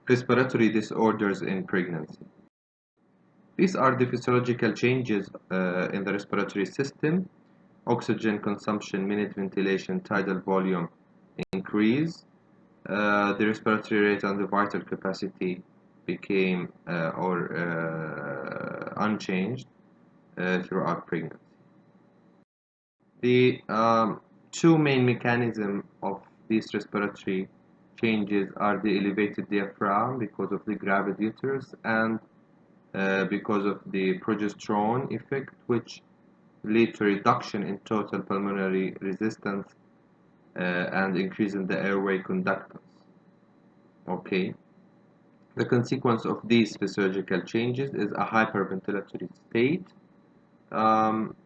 Respiratory disorders in pregnancy. These are the physiological changes in the respiratory system: oxygen consumption, minute ventilation, tidal volume increase. The respiratory rate and the vital capacity became unchanged throughout pregnancy. The two main mechanisms of these respiratory changes are the elevated diaphragm because of the gravid uterus and because of the progesterone effect, which lead to reduction in total pulmonary resistance and increase in the airway conductance. Okay. The consequence of these physiological changes is a hyperventilatory state.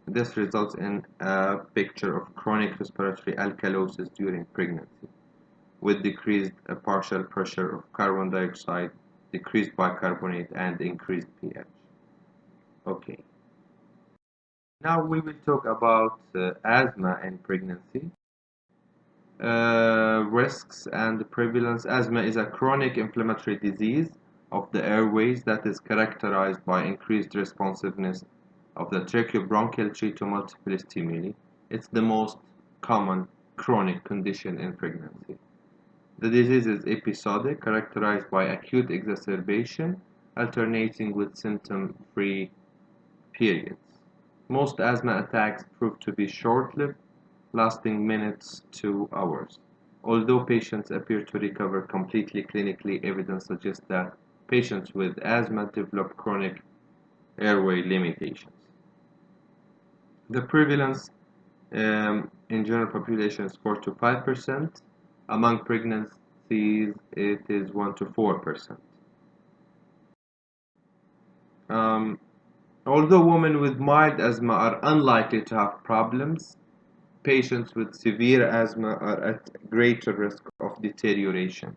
This results in a picture of chronic respiratory alkalosis during pregnancy, with decreased partial pressure of carbon dioxide, decreased bicarbonate, and increased pH. Okay. Now we will talk about asthma in pregnancy. Risks and prevalence. Asthma is a chronic inflammatory disease of the airways that is characterized by increased responsiveness of the tracheobronchial tree to multiple stimuli. It's the most common chronic condition in pregnancy. The disease is episodic, characterized by acute exacerbation alternating with symptom-free periods. Most asthma attacks prove to be short-lived, lasting minutes to hours. Although patients appear to recover completely clinically, evidence suggests that patients with asthma develop chronic airway limitations. The prevalence in general population is 4 to 5%. Among pregnancies, it is 1 to 4%. Although women with mild asthma are unlikely to have problems, patients with severe asthma are at greater risk of deterioration.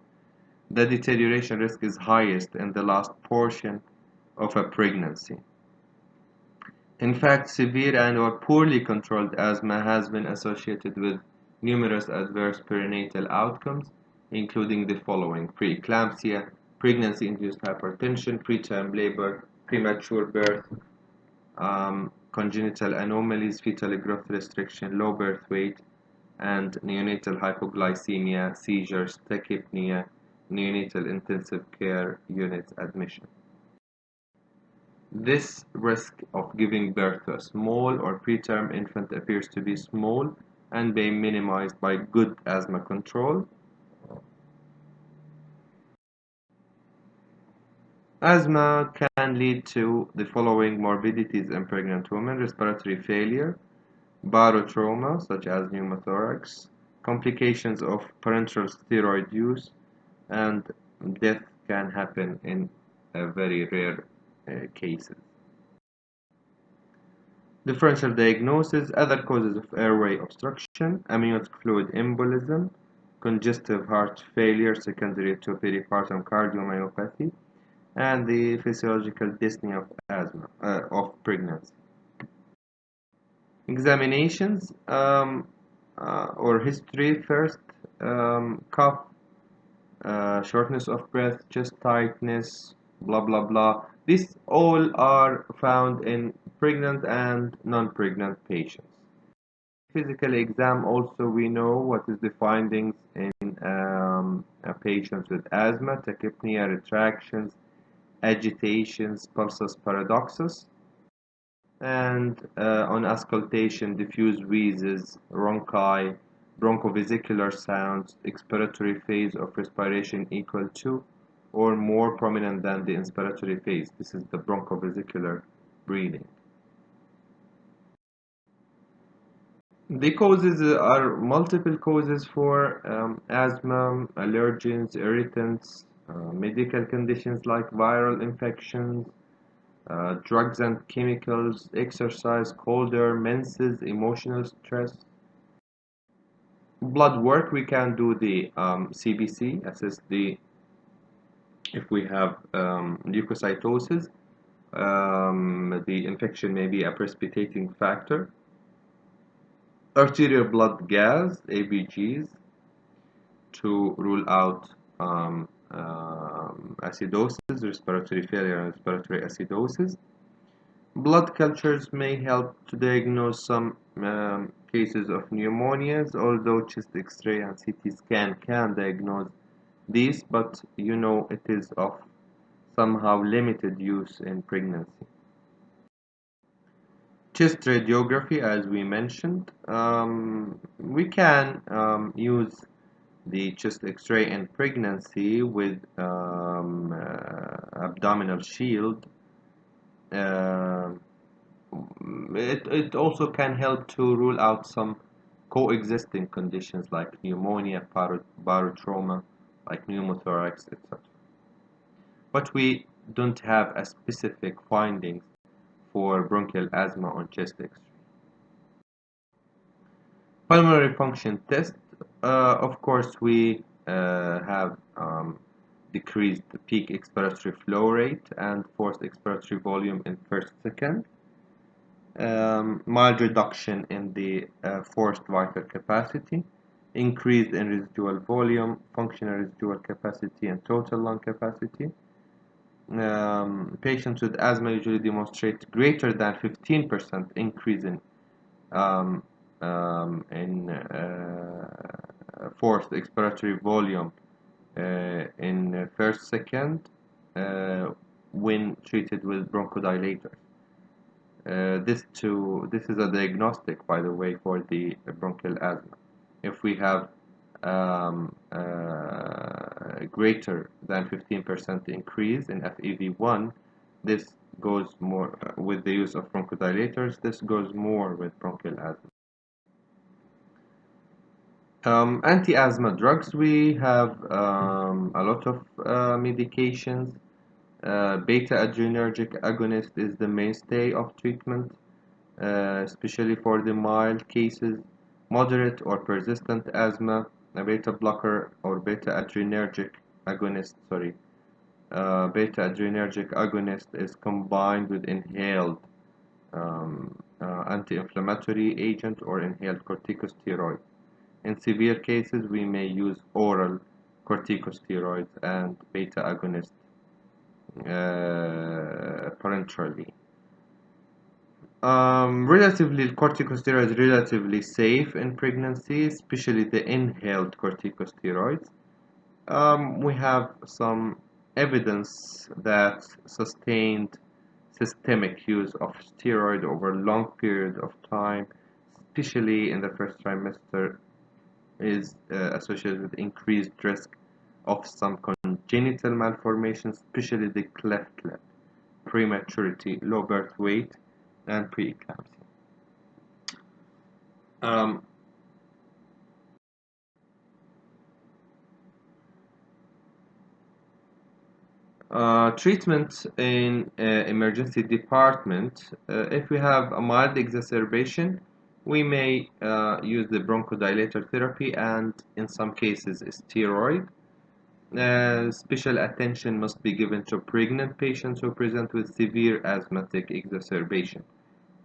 The deterioration risk is highest in the last portion of a pregnancy. In fact, severe and/or poorly controlled asthma has been associated with numerous adverse perinatal outcomes, including the following: preeclampsia, pregnancy-induced hypertension, preterm labor, premature birth, congenital anomalies, fetal growth restriction, low birth weight, and neonatal hypoglycemia, seizures, tachypnea, neonatal intensive care unit admission. This risk of giving birth to a small or preterm infant appears to be small and being minimized by good asthma control. Asthma can lead to the following morbidities in pregnant women: respiratory failure, barotrauma such as pneumothorax, complications of parenteral steroid use, and death can happen in very rare cases. Differential diagnosis: other causes of airway obstruction, amniotic fluid embolism, congestive heart failure secondary to peripartum cardiomyopathy, and the physiological dyspnea of asthma of pregnancy. Examinations or history first: cough, shortness of breath, chest tightness, blah blah blah. These all are found in pregnant and non-pregnant patients. Physical exam also, we know what is the findings in patients with asthma: tachypnea, retractions, agitations, pulsus paradoxus, and on auscultation, diffuse wheezes, rhonchi, bronchovesicular sounds, expiratory phase of respiration equal to or more prominent than the inspiratory phase. This is the bronchovesicular breathing. The causes are multiple causes for asthma: allergens, irritants, medical conditions like viral infections, drugs and chemicals, exercise, cold air, menses, emotional stress. Blood work, we can do the CBC, assess if we have leukocytosis. The infection may be a precipitating factor. Arterial blood gas, ABGs, to rule out acidosis, respiratory failure, and respiratory acidosis. Blood cultures may help to diagnose some cases of pneumonias, although chest X-ray and CT scan can diagnose these, but it is of somehow limited use in pregnancy. Chest radiography, as we mentioned, we can use the chest X-ray in pregnancy with abdominal shield. It also can help to rule out some coexisting conditions like pneumonia, barotrauma, like pneumothorax, etc. But we don't have a specific findings for bronchial asthma on chest X-ray. Pulmonary function test, of course, we have decreased the peak expiratory flow rate and forced expiratory volume in first second. Mild reduction in the forced vital capacity, increase in residual volume, functional residual capacity, and total lung capacity. Patients with asthma usually demonstrate greater than 15% increase in forced expiratory volume in first second when treated with bronchodilators. This is a diagnostic, by the way, for the bronchial asthma. If we have greater than 15% increase in FEV1, this goes more with the use of bronchodilators. This goes more with bronchial asthma. Anti-asthma drugs, we have a lot of medications. Beta adrenergic agonist is the mainstay of treatment, especially for the mild cases. Moderate or persistent asthma, a beta blocker or beta adrenergic agonist, beta adrenergic agonist is combined with inhaled anti-inflammatory agent or inhaled corticosteroid. In severe cases, we may use oral corticosteroids and beta agonist parenterally. Corticosteroids relatively safe in pregnancy, especially the inhaled corticosteroids. We have some evidence that sustained systemic use of steroid over long periods of time, especially in the first trimester, is associated with increased risk of some congenital malformations, especially the cleft lip, prematurity, low birth weight, and preeclampsia. Treatment in emergency department, if we have a mild exacerbation, we may use the bronchodilator therapy and in some cases steroid. Special attention must be given to pregnant patients who present with severe asthmatic exacerbation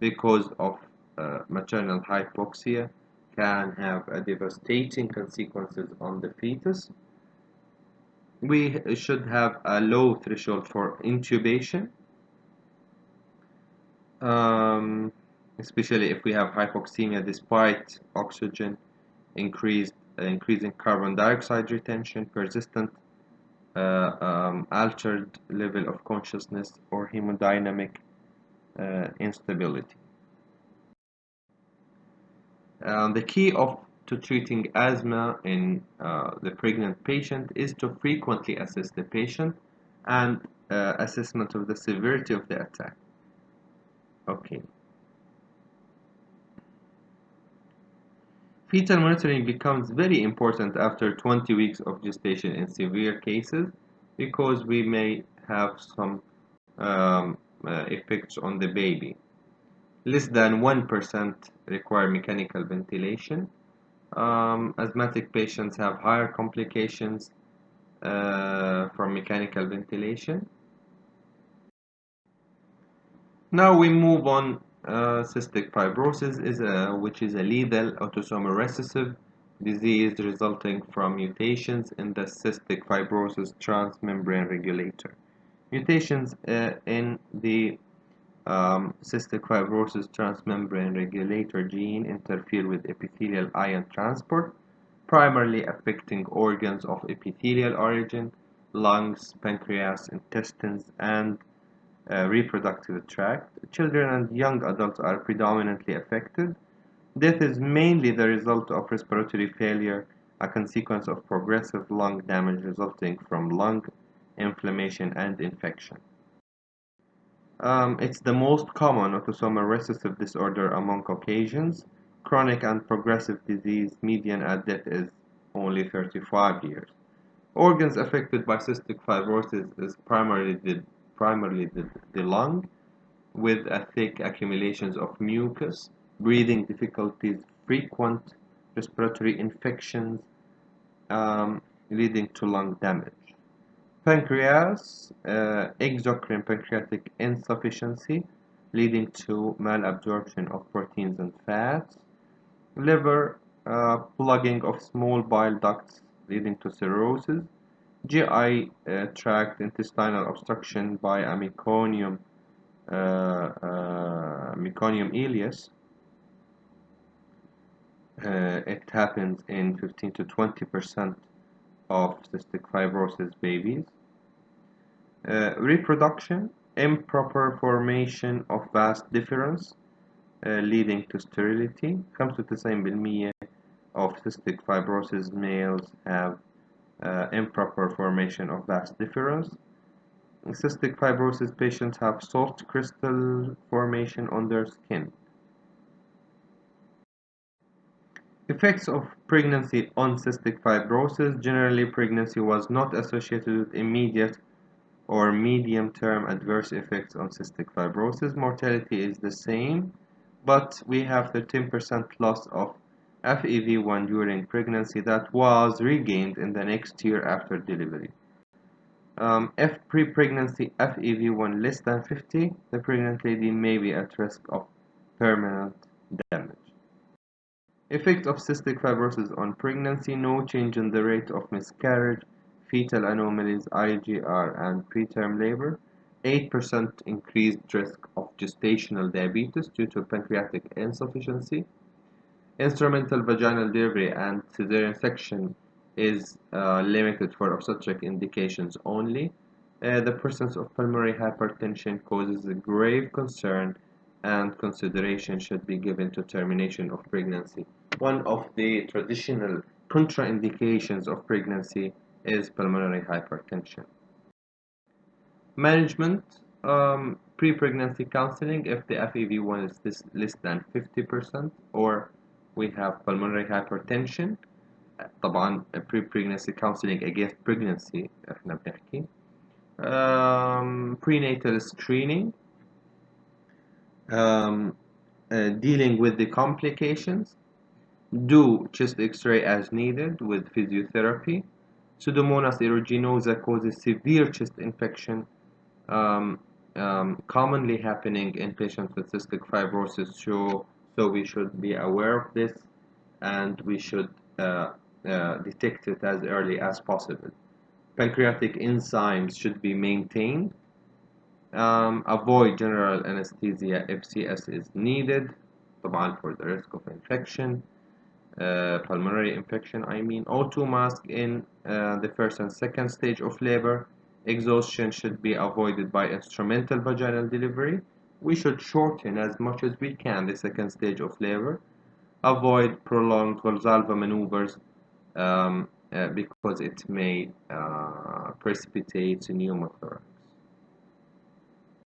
because of maternal hypoxia can have a devastating consequences on the fetus. We should have a low threshold for intubation, especially if we have hypoxemia despite oxygen, increasing carbon dioxide retention, persistent altered level of consciousness, or hemodynamic instability. The key to treating asthma in the pregnant patient is to frequently assess the patient and assessment of the severity of the attack. Okay. Fetal monitoring becomes very important after 20 weeks of gestation in severe cases because we may have some effects on the baby. Less than 1% require mechanical ventilation. Asthmatic patients have higher complications from mechanical ventilation. Now we move on. Cystic fibrosis which is a lethal autosomal recessive disease resulting from mutations in the cystic fibrosis transmembrane regulator. Mutations in the cystic fibrosis transmembrane regulator gene interfere with epithelial ion transport, primarily affecting organs of epithelial origin, lungs, pancreas, intestines, and reproductive tract. Children and young adults are predominantly affected. Death is mainly the result of respiratory failure, a consequence of progressive lung damage resulting from lung inflammation and infection. It's the most common autosomal recessive disorder among Caucasians. Chronic and progressive disease median at death is only 35 years. Organs affected by cystic fibrosis is primarily the lung, with a thick accumulations of mucus, breathing difficulties, frequent respiratory infections, leading to lung damage. Pancreas, exocrine pancreatic insufficiency, leading to malabsorption of proteins and fats. Liver, plugging of small bile ducts, leading to cirrhosis. GI tract intestinal obstruction by a meconium ileus. It happens in 15 to 20% of cystic fibrosis babies. Reproduction, improper formation of vas deferens, leading to sterility. 95% of cystic fibrosis males have improper formation of vas deferens. Cystic fibrosis patients have soft crystal formation on their skin. Effects of pregnancy on cystic fibrosis. Generally, pregnancy was not associated with immediate or medium-term adverse effects on cystic fibrosis. Mortality is the same, but we have 13% loss of FEV1 during pregnancy that was regained in the next year after delivery. If pre-pregnancy FEV1 less than 50, the pregnant lady may be at risk of permanent damage. Effect of cystic fibrosis on pregnancy. No change in the rate of miscarriage, fetal anomalies, IGR, and preterm labor. 8% increased risk of gestational diabetes due to pancreatic insufficiency. Instrumental vaginal delivery and cesarean section is limited for obstetric indications only. The presence of pulmonary hypertension causes a grave concern, and consideration should be given to termination of pregnancy. One of the traditional contraindications of pregnancy is pulmonary hypertension. Management, pre-pregnancy counseling if the FEV1 is less than 50% or we have pulmonary hypertension. طبعا pre-pregnancy counseling against pregnancy احنا بنحكي. Prenatal screening, dealing with the complications, do chest x-ray as needed with physiotherapy. Pseudomonas aeruginosa causes severe chest infection, commonly happening in patients with cystic fibrosis, so we should be aware of this and we should detect it as early as possible. Pancreatic enzymes should be maintained. Avoid general anesthesia if CS is needed, طبعا for the risk of infection, pulmonary infection O2 mask in the first and second stage of labor. Exhaustion should be avoided by instrumental vaginal delivery. We should shorten as much as we can the second stage of labor. Avoid prolonged Valsalva maneuvers because it may precipitate pneumothorax.